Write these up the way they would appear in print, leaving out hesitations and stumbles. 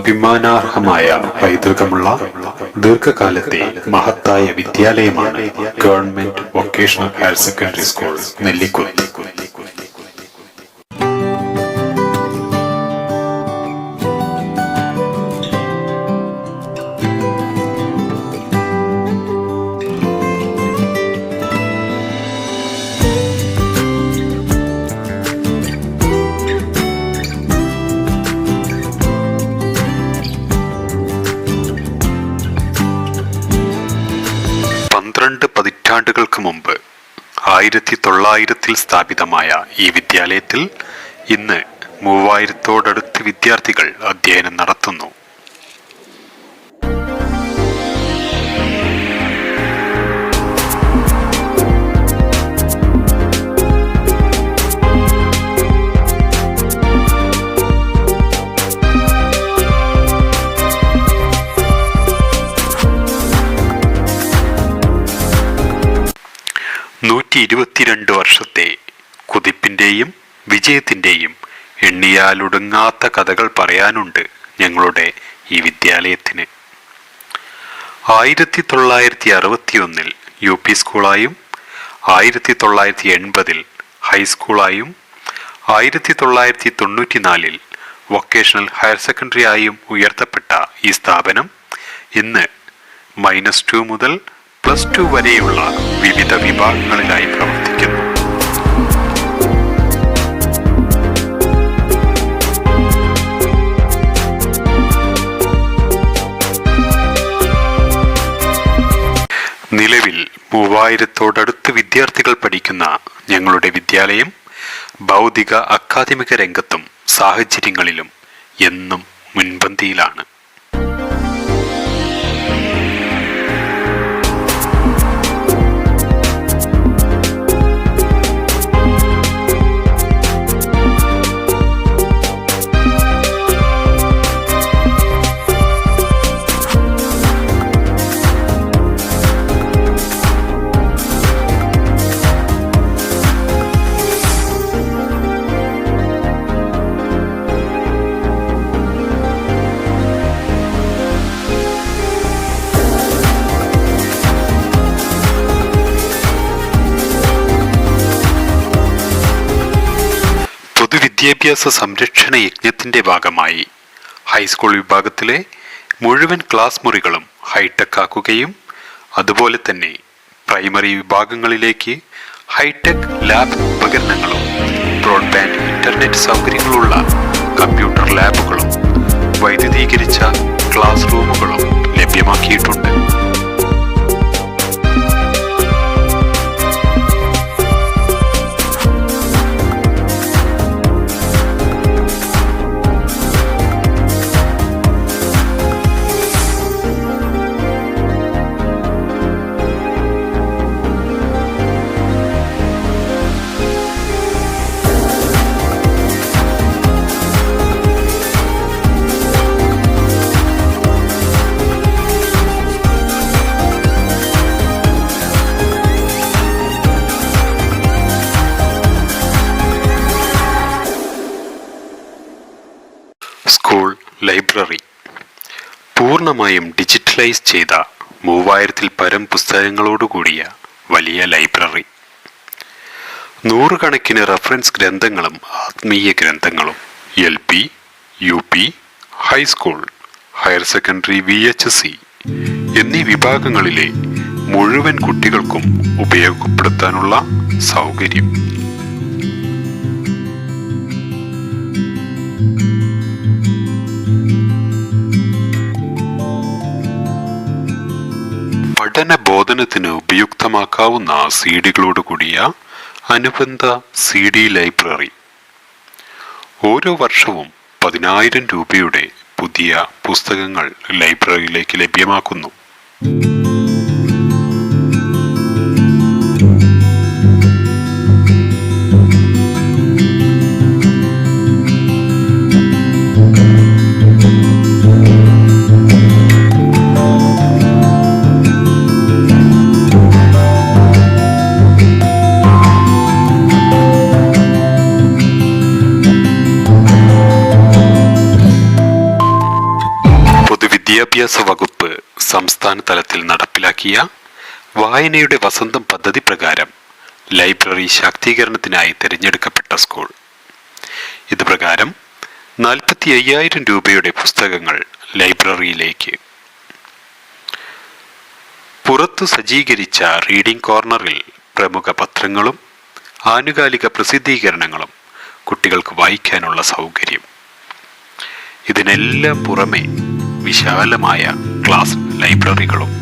അഭിമാനാർഹമായ പൈതൃകമുള്ള ദീർഘകാലത്തെ മഹത്തായ വിദ്യാലയമാണ് government vocational higher secondary school Nellikuth. പതിറ്റാണ്ടുകൾക്ക് മുമ്പ് 1900 സ്ഥാപിതമായ ഈ വിദ്യാലയത്തിൽ ഇന്ന് 3000-ഓടടുത്ത് വിദ്യാർത്ഥികൾ അധ്യയനം നടത്തുന്നു. വർഷത്തെ കുതിപ്പിന്റെയും വിജയത്തിന്റെയും എണ്ണിയാലൊടുങ്ങാത്ത കഥകൾ പറയാനുണ്ട് ഞങ്ങളുടെ ഈ വിദ്യാലയത്തിന്. 1961 യു പി സ്കൂളായും 1980 ഹൈസ്കൂളായും 1994 വൊക്കേഷണൽ ഹയർ സെക്കൻഡറി ആയും ഉയർത്തപ്പെട്ട ഈ സ്ഥാപനം ഇന്ന് -2 മുതൽ +2 വരെയുള്ള വിവിധ വിഭാഗങ്ങളിലായി പ്രവർത്തിക്കുന്നു. നിലവിൽ 3000-ഓടടുത്ത് വിദ്യാർത്ഥികൾ പഠിക്കുന്ന ഞങ്ങളുടെ വിദ്യാലയം ഭൗതിക അക്കാദമിക രംഗത്തും സാഹചര്യങ്ങളിലും എന്നും മുൻപന്തിയിലാണ്. വിദ്യാഭ്യാസ സംരക്ഷണ യജ്ഞത്തിന്റെ ഭാഗമായി ഹൈസ്കൂൾ വിഭാഗത്തിലെ മുഴുവൻ ക്ലാസ് മുറികളും ഹൈടെക് ആക്കുകയും അതുപോലെ തന്നെ പ്രൈമറി വിഭാഗങ്ങളിലേക്ക് ഹൈടെക് ലാബ് ഉപകരണങ്ങളും ബ്രോഡ്ബാൻഡ് ഇന്റർനെറ്റ് സൗകര്യങ്ങളുള്ള കമ്പ്യൂട്ടർ ലാബുകളും വൈദ്യുതീകരിച്ച ക്ലാസ് റൂമുകളും ലഭ്യമാക്കിയിട്ടുണ്ട്. സ്കൂൾ ലൈബ്രറി പൂർണ്ണമായും ഡിജിറ്റലൈസ് ചെയ്ത 3000-ൽ പരം പുസ്തകങ്ങളോടുകൂടിയ വലിയ ലൈബ്രറി, 100 കണക്കിന് റഫറൻസ് ഗ്രന്ഥങ്ങളും ആത്മീയ ഗ്രന്ഥങ്ങളും LP, UP, high school, higher secondary, VHC എന്നീ വിഭാഗങ്ങളിലെ മുഴുവൻ കുട്ടികൾക്കും ഉപയോഗപ്പെടുത്താനുള്ള സൗകര്യം. പഠന ബോധനത്തിന് ഉപയുക്തമാക്കാവുന്ന CD-കളോട് കൂടിയ അനുബന്ധ CD ലൈബ്രറി. ഓരോ വർഷവും 10,000 രൂപയുടെ പുതിയ പുസ്തകങ്ങൾ ലൈബ്രറിയിലേക്ക് ലഭ്യമാക്കുന്നു. വിദ്യാഭ്യാസ വകുപ്പ് സംസ്ഥാന തലത്തിൽ നടപ്പിലാക്കിയ വായനയുടെ വസന്തം പദ്ധതി പ്രകാരം ലൈബ്രറി ശാക്തീകരണത്തിനായി തിരഞ്ഞെടുക്കപ്പെട്ട സ്കൂൾ. ഇത് പ്രകാരം 45,000 രൂപയുടെ പുസ്തകങ്ങൾ ലൈബ്രറിയിലേക്ക്. പുറത്തു സജ്ജീകരിച്ച റീഡിംഗ് കോർണറിൽ പ്രമുഖ പത്രങ്ങളും ആനുകാലിക പ്രസിദ്ധീകരണങ്ങളും കുട്ടികൾക്ക് വായിക്കാനുള്ള സൗകര്യം. ഇതിനെല്ലാം പുറമെ വിശാലമായ ക്ലാസ് ലൈബ്രറികളും.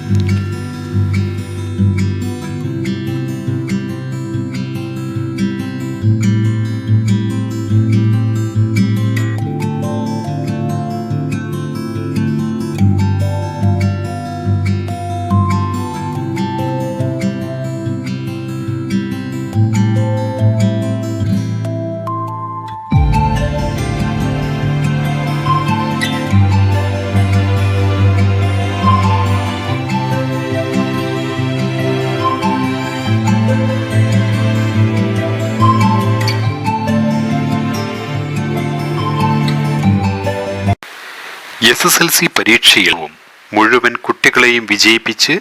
SSLC പരീക്ഷയിലും മുഴുവൻ കുട്ടികളെയും വിജയിപ്പിച്ച്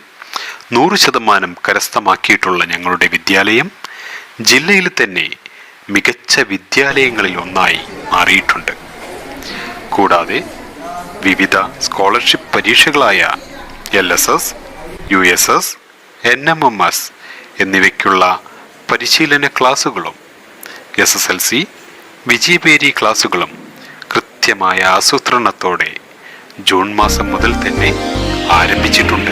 100% കരസ്ഥമാക്കിയിട്ടുള്ള ഞങ്ങളുടെ വിദ്യാലയം ജില്ലയിൽ തന്നെ മികച്ച വിദ്യാലയങ്ങളിൽ ഒന്നായി മാറിയിട്ടുണ്ട്. കൂടാതെ വിവിധ സ്കോളർഷിപ്പ് പരീക്ഷകളായ LSS, USS, NMMS എന്നിവയ്ക്കുള്ള പരിശീലന ക്ലാസുകളും SSLC വിജയപേരി ക്ലാസുകളും കൃത്യമായ ആസൂത്രണത്തോടെ ജൂൺ മാസം മുതൽ തന്നെ ആരംഭിച്ചിട്ടുണ്ട്.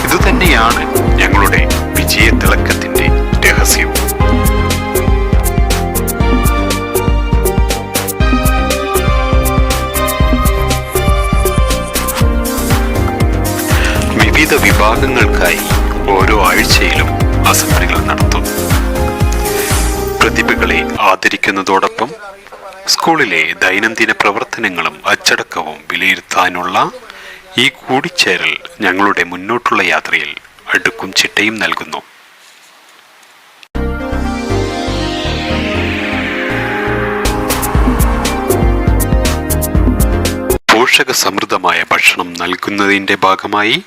ഇതുതന്നെയാണ് ഞങ്ങളുടെ വിജയത്തിളക്കത്തിന്റെ രഹസ്യം. വിവിധ വിഭാഗങ്ങൾക്കായി ഓരോ ആഴ്ചയിലും അസംബ്ലികൾ നടത്തുന്നു. പ്രതിഭകളെ ആദരിക്കുന്നതോടൊപ്പം സ്കൂളിലെ ദൈനംദിന പ്രവർത്തനങ്ങളും അച്ചടക്കവും വിലയിരുത്താനുള്ള ഈ കൂടിച്ചേരൽ ഞങ്ങളുടെ മുന്നോട്ടുള്ള യാത്രയിൽ അടുക്കും ചിട്ടയും നൽകുന്നു. പോഷക സമൃദ്ധമായ ഭക്ഷണം നൽകുന്നതിൻ്റെ ഭാഗമായി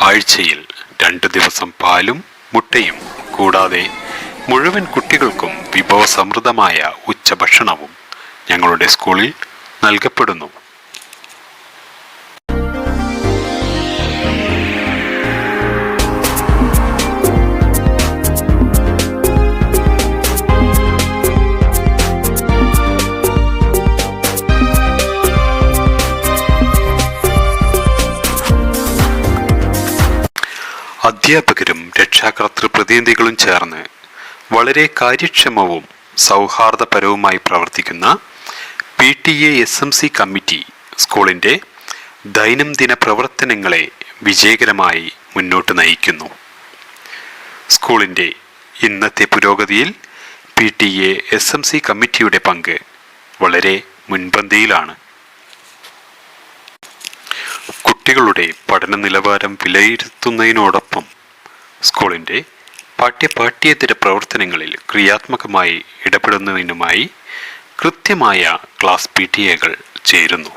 ആഴ്ചയിൽ 2 ദിവസം പാലും മുട്ടയും കൂടാതെ മുഴുവൻ കുട്ടികൾക്കും വിഭവസമൃദ്ധമായ ഉച്ചഭക്ഷണവും ഞങ്ങളുടെ സ്കൂളിൽ നൽകപ്പെടുന്നു. അധ്യാപകരും രക്ഷാകർതൃ പ്രതിനിധികളും ചേർന്ന് വളരെ കാര്യക്ഷമവും സൗഹാർദ്ദപരവുമായി പ്രവർത്തിക്കുന്ന PTA SMC കമ്മിറ്റി സ്കൂളിൻ്റെ ദൈനംദിന പ്രവർത്തനങ്ങളെ വിജയകരമായി മുന്നോട്ട് നയിക്കുന്നു. സ്കൂളിൻ്റെ ഇന്നത്തെ പുരോഗതിയിൽ PTA SMC കമ്മിറ്റിയുടെ പങ്ക് വളരെ മുൻപന്തിയിലാണ്. കുട്ടികളുടെ പഠന നിലവാരം വിലയിരുത്തുന്നതിനോടൊപ്പം സ്കൂളിൻ്റെ പാഠ്യേതര പ്രവർത്തനങ്ങളിൽ ക്രിയാത്മകമായി ഇടപെടുന്നതിനുമായി കൃത്യമായ ക്ലാസ് PTAകൾ ചേരുന്നു.